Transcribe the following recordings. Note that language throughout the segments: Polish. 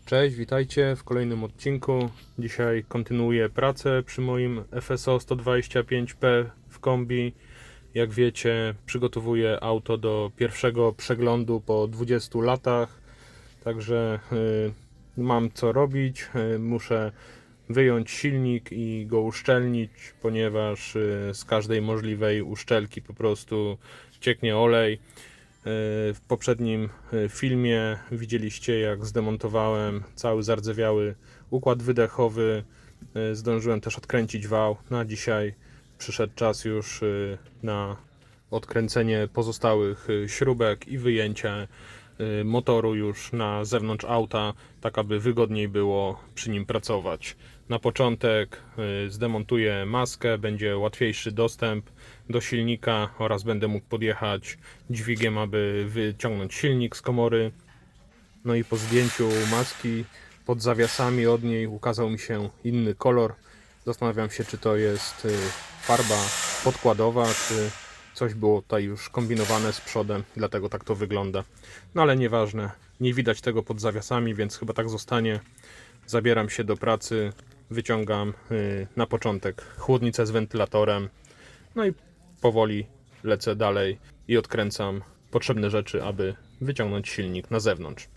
Cześć, witajcie w kolejnym odcinku. Dzisiaj kontynuuję pracę przy moim FSO 125P w kombi. Jak wiecie, przygotowuję auto do pierwszego przeglądu po 20 latach. Także mam co robić. Muszę wyjąć silnik i go uszczelnić, ponieważ z każdej możliwej uszczelki po prostu cieknie olej. W poprzednim filmie widzieliście, jak zdemontowałem cały zardzewiały układ wydechowy. Zdążyłem też odkręcić wał. Na dzisiaj przyszedł czas już na odkręcenie pozostałych śrubek i wyjęcie motoru już na zewnątrz auta, tak aby wygodniej było przy nim pracować. Na początek zdemontuję maskę, będzie łatwiejszy dostęp do silnika oraz będę mógł podjechać dźwigiem, aby wyciągnąć silnik z komory. No i po zdjęciu maski pod zawiasami od niej ukazał mi się inny kolor. Zastanawiam się, czy to jest farba podkładowa, czy coś było tutaj już kombinowane z przodem, dlatego tak to wygląda. No ale nieważne, nie widać tego pod zawiasami, więc chyba tak zostanie. Zabieram się do pracy, wyciągam na początek chłodnicę z wentylatorem, no i powoli lecę dalej i odkręcam potrzebne rzeczy, aby wyciągnąć silnik na zewnątrz.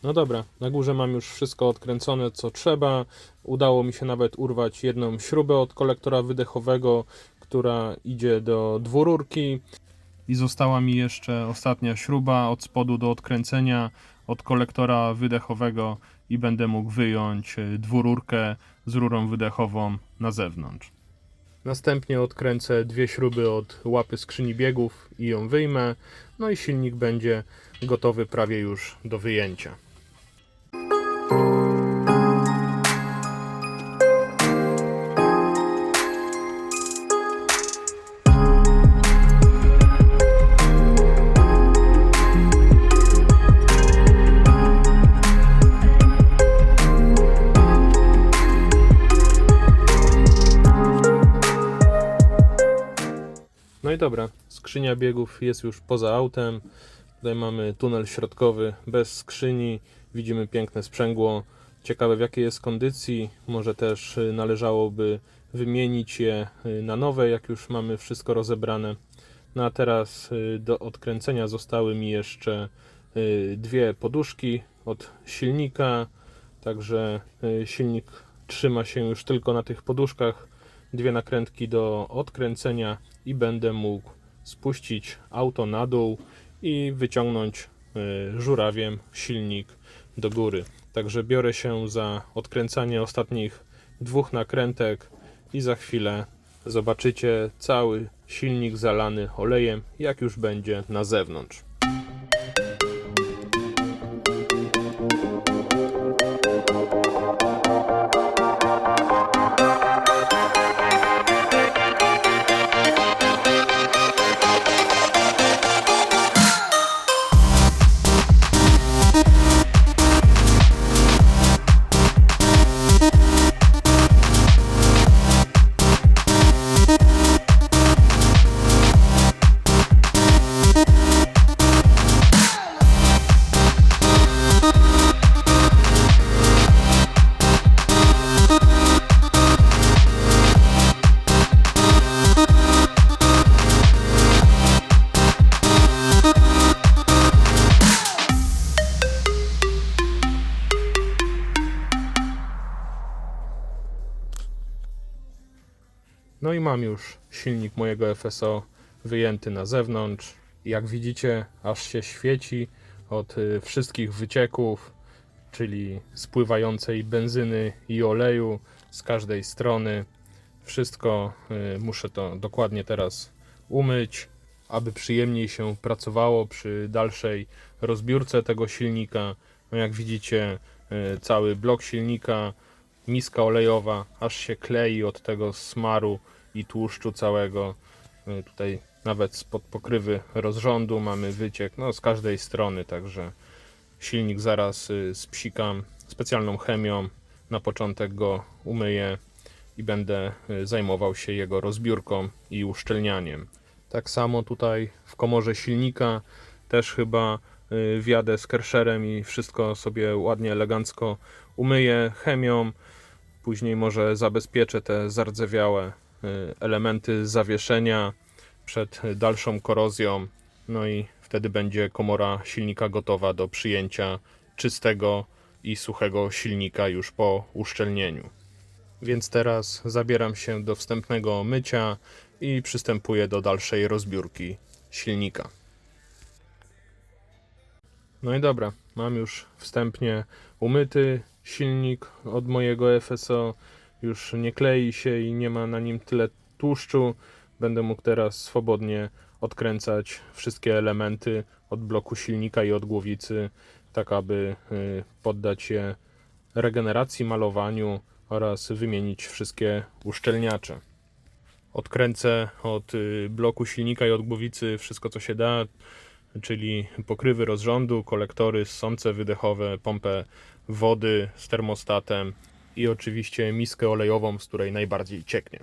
No dobra, na górze mam już wszystko odkręcone co trzeba. Udało mi się nawet urwać jedną śrubę od kolektora wydechowego, która idzie do dwururki. I została mi jeszcze ostatnia śruba od spodu do odkręcenia od kolektora wydechowego i będę mógł wyjąć dwururkę z rurą wydechową na zewnątrz. Następnie odkręcę dwie śruby od łapy skrzyni biegów i ją wyjmę. No i silnik będzie gotowy prawie już do wyjęcia. No i dobra, skrzynia biegów jest już poza autem. Tutaj mamy tunel środkowy bez skrzyni. Widzimy piękne sprzęgło. Ciekawe, w jakiej jest kondycji. Może też należałoby wymienić je na nowe, jak już mamy wszystko rozebrane. No a teraz do odkręcenia zostały mi jeszcze dwie poduszki od silnika. Także silnik trzyma się już tylko na tych poduszkach. Dwie nakrętki do odkręcenia i będę mógł spuścić auto na dół i wyciągnąć żurawiem silnik do góry. Także biorę się za odkręcanie ostatnich dwóch nakrętek i za chwilę zobaczycie cały silnik zalany olejem, jak już będzie na zewnątrz. No i mam już silnik mojego FSO wyjęty na zewnątrz. Jak widzicie, aż się świeci od wszystkich wycieków, czyli spływającej benzyny i oleju z każdej strony. Wszystko muszę to dokładnie teraz umyć, aby przyjemniej się pracowało przy dalszej rozbiórce tego silnika. No jak widzicie, cały blok silnika, miska olejowa aż się klei od tego smaru i tłuszczu całego. Tutaj nawet spod pokrywy rozrządu mamy wyciek, no z każdej strony, także silnik zaraz spsikam specjalną chemią. Na początek go umyję i będę zajmował się jego rozbiórką i uszczelnianiem. Tak samo tutaj w komorze silnika też chyba wjadę z Kärcherem i wszystko sobie ładnie, elegancko umyję chemią. Później może zabezpieczę te zardzewiałe elementy zawieszenia przed dalszą korozją. No i wtedy będzie komora silnika gotowa do przyjęcia czystego i suchego silnika już po uszczelnieniu. Więc teraz zabieram się do wstępnego mycia i przystępuję do dalszej rozbiórki silnika. No i dobra, mam już wstępnie umyty silnik od mojego FSO. Już nie klei się i nie ma na nim tyle tłuszczu. Będę mógł teraz swobodnie odkręcać wszystkie elementy od bloku silnika i od głowicy, tak aby poddać je regeneracji, malowaniu oraz wymienić wszystkie uszczelniacze. Odkręcę od bloku silnika i od głowicy wszystko, co się da, czyli pokrywy rozrządu, kolektory, ssące wydechowe, pompę wody z termostatem i oczywiście miskę olejową, z której najbardziej cieknie.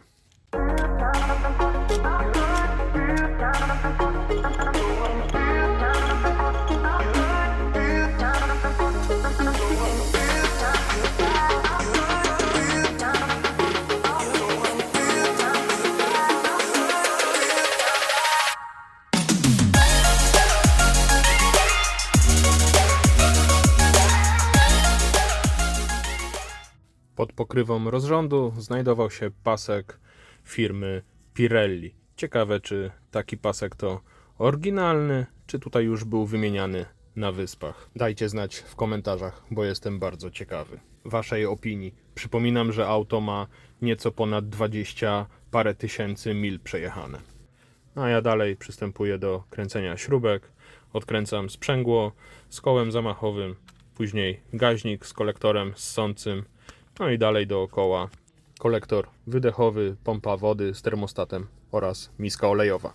Pod pokrywą rozrządu znajdował się pasek firmy Pirelli. Ciekawe, czy taki pasek to oryginalny, czy tutaj już był wymieniany na Wyspach? Dajcie znać w komentarzach, bo jestem bardzo ciekawy waszej opinii. Przypominam, że auto ma nieco ponad 20 parę tysięcy mil przejechane. A ja dalej przystępuję do kręcenia śrubek. Odkręcam sprzęgło z kołem zamachowym, później gaźnik z kolektorem ssącym, no i dalej dookoła kolektor wydechowy, pompa wody z termostatem oraz miska olejowa.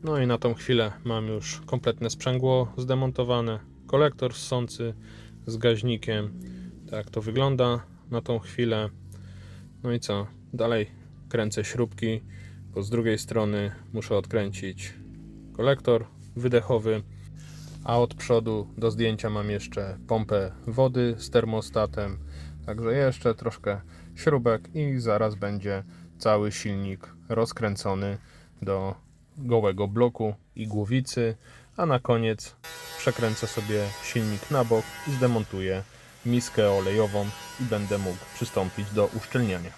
No i na tą chwilę mam już kompletne sprzęgło zdemontowane, kolektor ssący z gaźnikiem. Tak to wygląda na tą chwilę. No i co? Dalej kręcę śrubki, bo z drugiej strony muszę odkręcić kolektor wydechowy, a od przodu do zdjęcia mam jeszcze pompę wody z termostatem. Także jeszcze troszkę śrubek i zaraz będzie cały silnik rozkręcony do gołego bloku i głowicy, a na koniec przekręcę sobie silnik na bok i zdemontuję miskę olejową i będę mógł przystąpić do uszczelniania.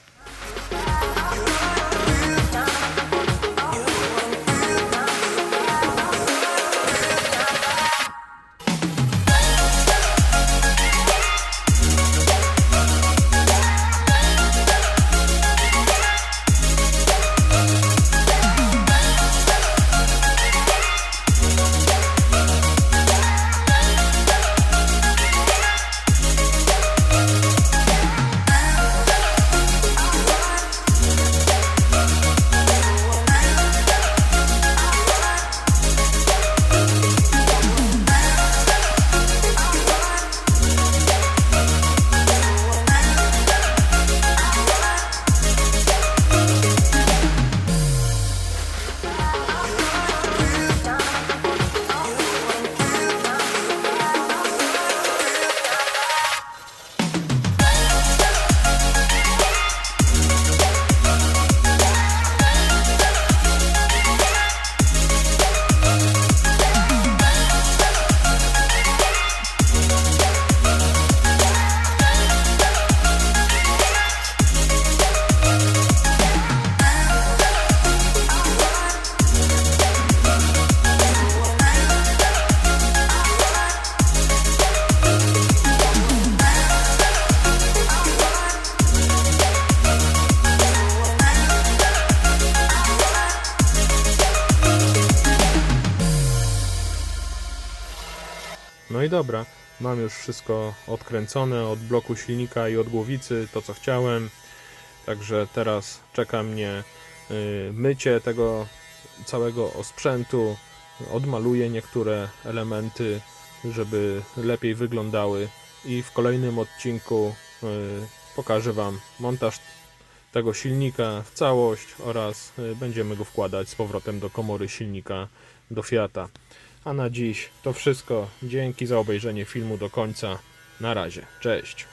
No i dobra, mam już wszystko odkręcone od bloku silnika i od głowicy, to co chciałem. Także teraz czeka mnie mycie tego całego osprzętu. Odmaluję niektóre elementy, żeby lepiej wyglądały i w kolejnym odcinku pokażę Wam montaż tego silnika w całość oraz będziemy go wkładać z powrotem do komory silnika do Fiata. A na dziś to wszystko. Dzięki za obejrzenie filmu do końca. Na razie. Cześć.